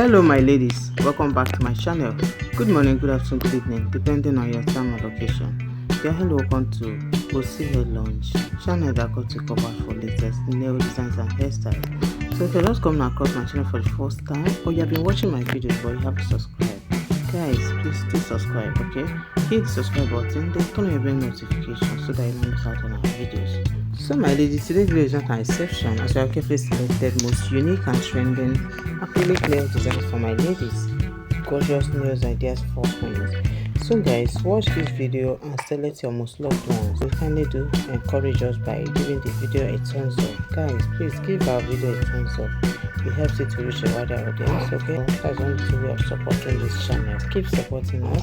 Hello my ladies, welcome back to my channel. Good morning, good afternoon, good evening, depending on your time or location. Yeah, hello, welcome to Osi Hair Lounge, channel that got you covered for latest nail designs and hairstyles. So if you're just coming across my channel for the first time, or you have been watching my videos but you haven't subscribed, guys, please do subscribe, okay? Hit the subscribe button, then turn on your bell notification so that you don't miss out on our videos. So my ladies, today's video is not an exception as I have carefully selected most unique and trending acrylic nail designs for my ladies. Gorgeous nails ideas for queens. So guys, watch this video and select your most loved ones. We kindly do encourage us by giving the video a thumbs up. Guys, please give our video a thumbs up. It helps it to reach a wider audience, okay? That's one way of supporting this channel. Keep supporting us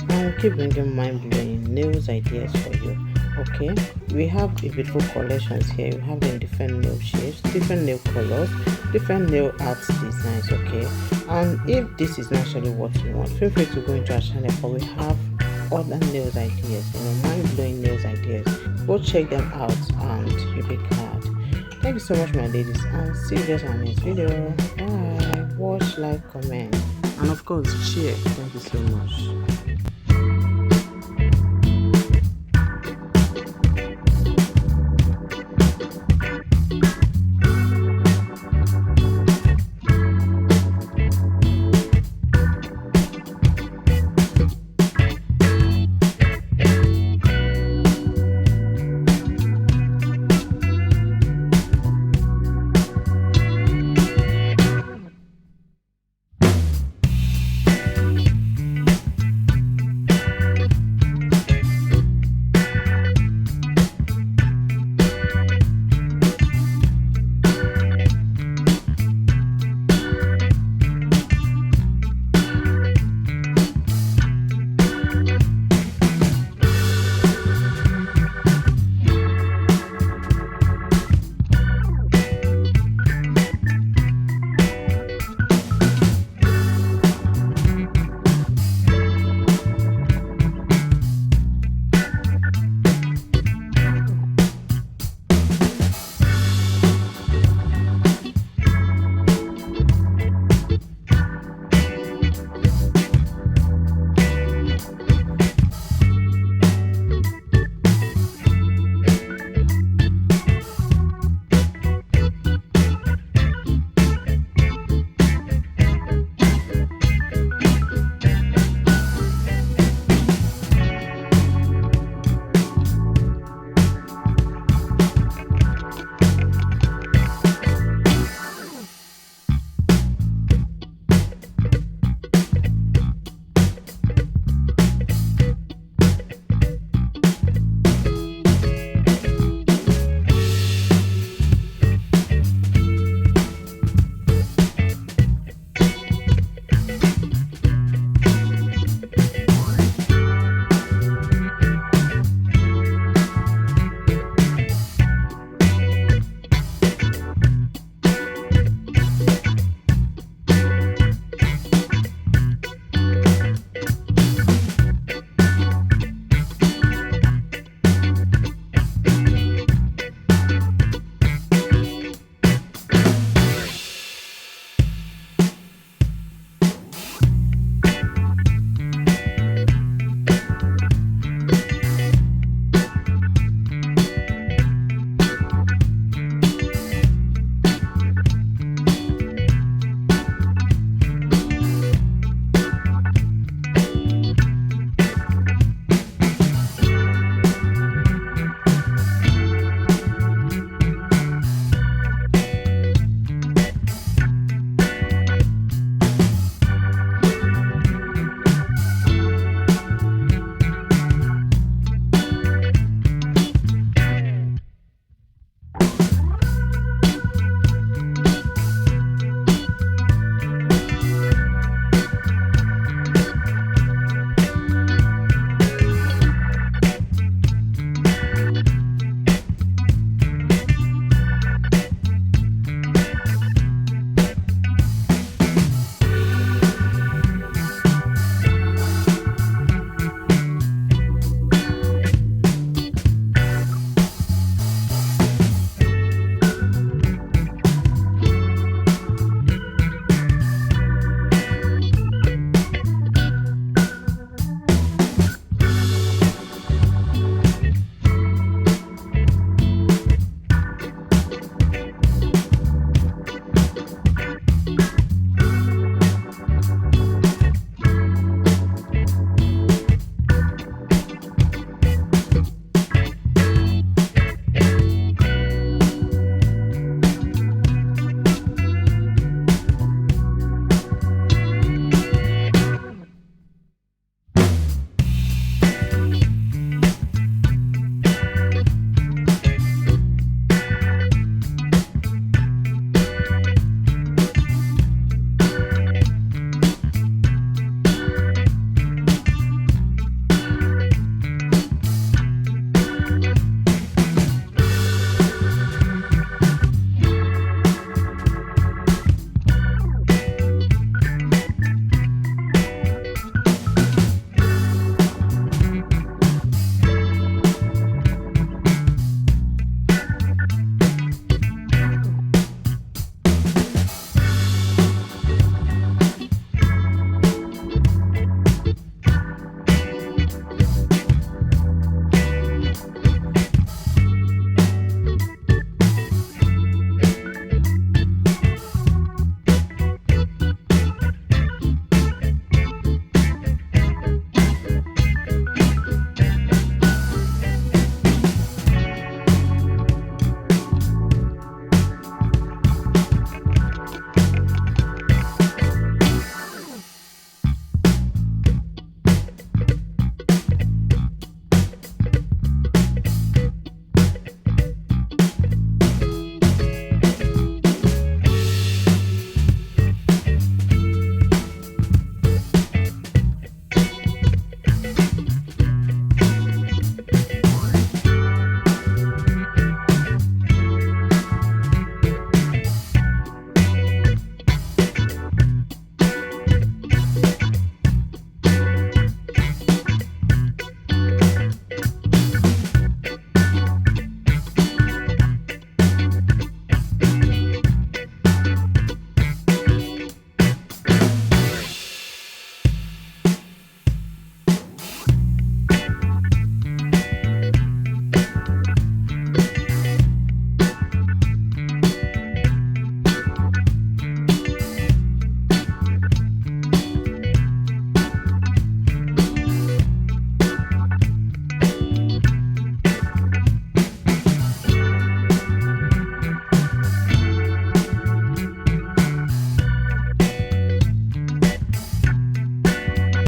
and we'll keep bringing mind-blowing nails ideas for you. Okay, we have a beautiful collections here. We have them in different nail shapes, different nail colors, different nail art designs. Okay, and if this is naturally what you want, feel free to go into our channel, for we have other nails ideas, mind-blowing nails ideas. Go check them out and you'll be glad. Thank you so much my ladies, and see you guys on the next video. Bye. Watch, like, comment, and of course share. Thank you so much.